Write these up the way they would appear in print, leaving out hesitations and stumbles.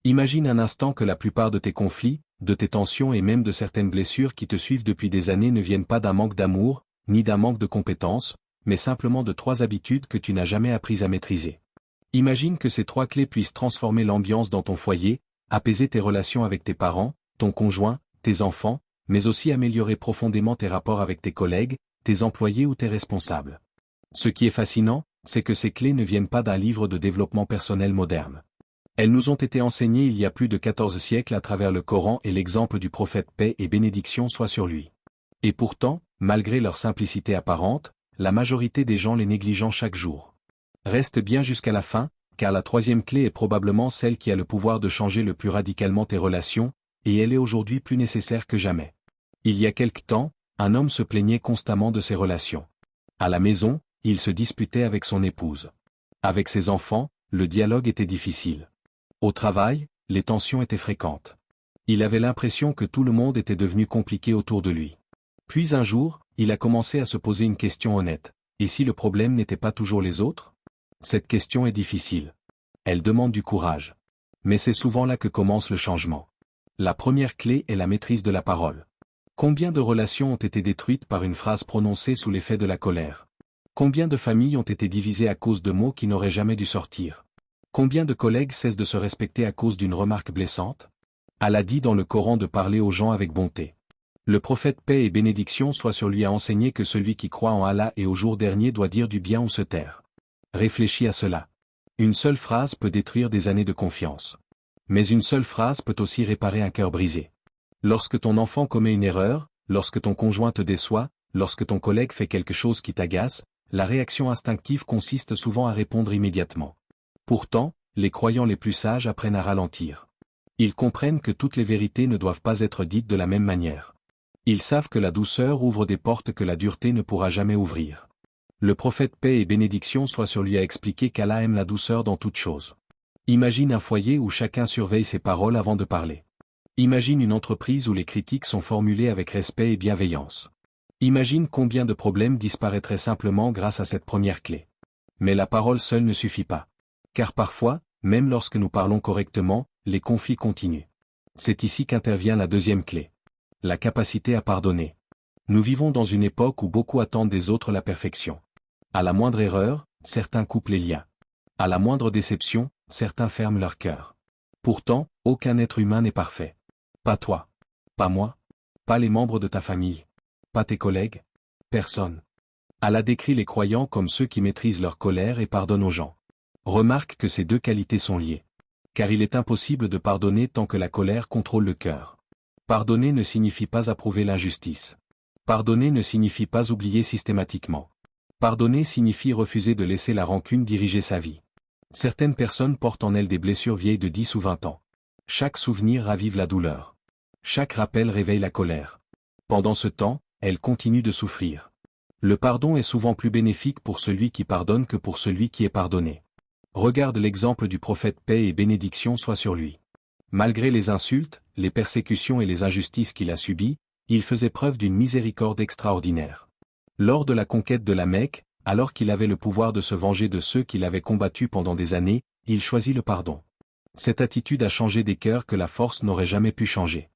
Imagine un instant que la plupart de tes conflits, de tes tensions et même de certaines blessures qui te suivent depuis des années ne viennent pas d'un manque d'amour, ni d'un manque de compétences, mais simplement de 3 habitudes que tu n'as jamais apprises à maîtriser. Imagine que ces 3 clés puissent transformer l'ambiance dans ton foyer, apaiser tes relations avec tes parents, ton conjoint, tes enfants, mais aussi améliorer profondément tes rapports avec tes collègues, tes employés ou tes responsables. Ce qui est fascinant, c'est que ces clés ne viennent pas d'un livre de développement personnel moderne. Elles nous ont été enseignées il y a plus de 14 siècles à travers le Coran et l'exemple du prophète paix et bénédiction soit sur lui. Et pourtant, malgré leur simplicité apparente, la majorité des gens les négligent chaque jour. Reste bien jusqu'à la fin, car la 3e clé est probablement celle qui a le pouvoir de changer le plus radicalement tes relations, et elle est aujourd'hui plus nécessaire que jamais. Il y a quelque temps, un homme se plaignait constamment de ses relations. À la maison, il se disputait avec son épouse. Avec ses enfants, le dialogue était difficile. Au travail, les tensions étaient fréquentes. Il avait l'impression que tout le monde était devenu compliqué autour de lui. Puis un jour, il a commencé à se poser une question honnête. Et si le problème n'était pas toujours les autres? Cette question est difficile. Elle demande du courage. Mais c'est souvent là que commence le changement. La première clé est la maîtrise de la parole. Combien de relations ont été détruites par une phrase prononcée sous l'effet de la colère? Combien de familles ont été divisées à cause de mots qui n'auraient jamais dû sortir? Combien de collègues cessent de se respecter à cause d'une remarque blessante? Allah dit dans le Coran de parler aux gens avec bonté. Le prophète paix et bénédiction soit sur lui a enseigné que celui qui croit en Allah et au jour dernier doit dire du bien ou se taire. Réfléchis à cela. Une seule phrase peut détruire des années de confiance. Mais une seule phrase peut aussi réparer un cœur brisé. Lorsque ton enfant commet une erreur, lorsque ton conjoint te déçoit, lorsque ton collègue fait quelque chose qui t'agace, la réaction instinctive consiste souvent à répondre immédiatement. Pourtant, les croyants les plus sages apprennent à ralentir. Ils comprennent que toutes les vérités ne doivent pas être dites de la même manière. Ils savent que la douceur ouvre des portes que la dureté ne pourra jamais ouvrir. Le prophète paix et bénédiction soit sur lui a expliqué qu'Allah aime la douceur dans toute chose. Imagine un foyer où chacun surveille ses paroles avant de parler. Imagine une entreprise où les critiques sont formulées avec respect et bienveillance. Imagine combien de problèmes disparaîtraient simplement grâce à cette première clé. Mais la parole seule ne suffit pas. Car parfois, même lorsque nous parlons correctement, les conflits continuent. C'est ici qu'intervient la 2e clé. La capacité à pardonner. Nous vivons dans une époque où beaucoup attendent des autres la perfection. À la moindre erreur, certains coupent les liens. À la moindre déception, certains ferment leur cœur. Pourtant, aucun être humain n'est parfait. Pas toi. Pas moi. Pas les membres de ta famille. Pas tes collègues. Personne. Allah décrit les croyants comme ceux qui maîtrisent leur colère et pardonnent aux gens. Remarque que ces 2 qualités sont liées. Car il est impossible de pardonner tant que la colère contrôle le cœur. Pardonner ne signifie pas approuver l'injustice. Pardonner ne signifie pas oublier systématiquement. Pardonner signifie refuser de laisser la rancune diriger sa vie. Certaines personnes portent en elles des blessures vieilles de 10 ou 20 ans. Chaque souvenir ravive la douleur. Chaque rappel réveille la colère. Pendant ce temps, elles continuent de souffrir. Le pardon est souvent plus bénéfique pour celui qui pardonne que pour celui qui est pardonné. Regarde l'exemple du prophète paix et bénédiction soit sur lui. Malgré les insultes, les persécutions et les injustices qu'il a subies, il faisait preuve d'une miséricorde extraordinaire. Lors de la conquête de la Mecque, alors qu'il avait le pouvoir de se venger de ceux qui l'avaient combattu pendant des années, il choisit le pardon. Cette attitude a changé des cœurs que la force n'aurait jamais pu changer.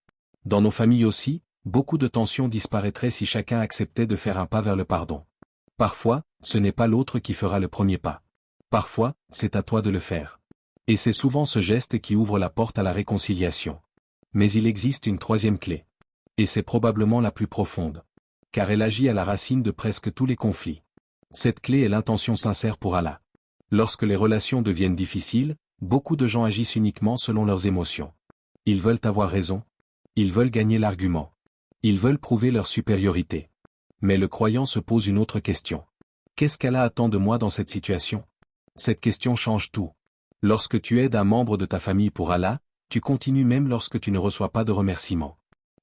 Dans nos familles aussi, beaucoup de tensions disparaîtraient si chacun acceptait de faire un pas vers le pardon. Parfois, ce n'est pas l'autre qui fera le premier pas. Parfois, c'est à toi de le faire. Et c'est souvent ce geste qui ouvre la porte à la réconciliation. Mais il existe une 3e clé. Et c'est probablement la plus profonde. Car elle agit à la racine de presque tous les conflits. Cette clé est l'intention sincère pour Allah. Lorsque les relations deviennent difficiles, beaucoup de gens agissent uniquement selon leurs émotions. Ils veulent avoir raison. Ils veulent gagner l'argument. Ils veulent prouver leur supériorité. Mais le croyant se pose une autre question. Qu'est-ce qu'Allah attend de moi dans cette situation? Cette question change tout. Lorsque tu aides un membre de ta famille pour Allah, tu continues même lorsque tu ne reçois pas de remerciements.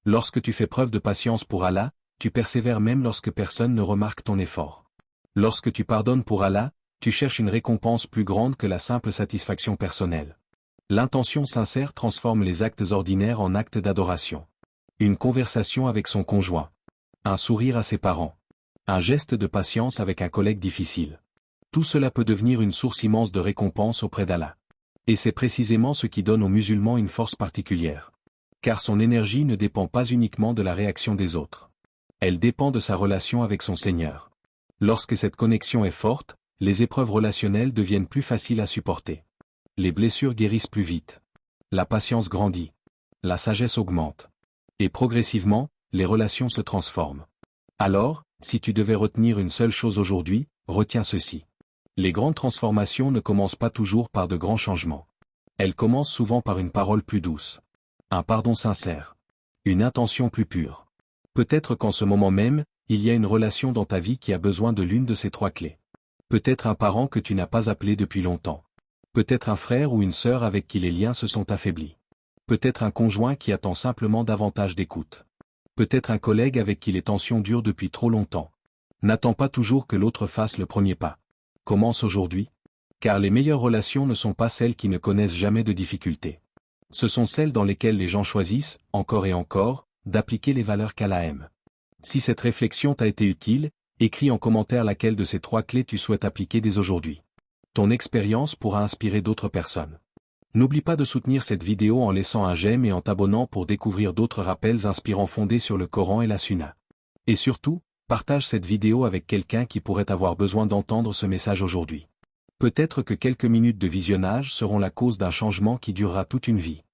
Lorsque tu fais preuve de patience pour Allah, tu persévères même lorsque personne ne remarque ton effort. Lorsque tu pardonnes pour Allah, tu cherches une récompense plus grande que la simple satisfaction personnelle. L'intention sincère transforme les actes ordinaires en actes d'adoration. Une conversation avec son conjoint. Un sourire à ses parents. Un geste de patience avec un collègue difficile. Tout cela peut devenir une source immense de récompense auprès d'Allah. Et c'est précisément ce qui donne aux musulmans une force particulière. Car son énergie ne dépend pas uniquement de la réaction des autres. Elle dépend de sa relation avec son Seigneur. Lorsque cette connexion est forte, les épreuves relationnelles deviennent plus faciles à supporter. Les blessures guérissent plus vite. La patience grandit. La sagesse augmente. Et progressivement, les relations se transforment. Alors, si tu devais retenir une seule chose aujourd'hui, retiens ceci. Les grandes transformations ne commencent pas toujours par de grands changements. Elles commencent souvent par une parole plus douce. Un pardon sincère. Une intention plus pure. Peut-être qu'en ce moment même, il y a une relation dans ta vie qui a besoin de l'une de ces trois clés. Peut-être un parent que tu n'as pas appelé depuis longtemps. Peut-être un frère ou une sœur avec qui les liens se sont affaiblis. Peut-être un conjoint qui attend simplement davantage d'écoute. Peut-être un collègue avec qui les tensions durent depuis trop longtemps. N'attends pas toujours que l'autre fasse le premier pas. Commence aujourd'hui. Car les meilleures relations ne sont pas celles qui ne connaissent jamais de difficultés. Ce sont celles dans lesquelles les gens choisissent, encore et encore, d'appliquer les valeurs qu'Allah aime. Si cette réflexion t'a été utile, écris en commentaire laquelle de ces trois clés tu souhaites appliquer dès aujourd'hui. Ton expérience pourra inspirer d'autres personnes. N'oublie pas de soutenir cette vidéo en laissant un j'aime et en t'abonnant pour découvrir d'autres rappels inspirants fondés sur le Coran et la Sunna. Et surtout, partage cette vidéo avec quelqu'un qui pourrait avoir besoin d'entendre ce message aujourd'hui. Peut-être que quelques minutes de visionnage seront la cause d'un changement qui durera toute une vie.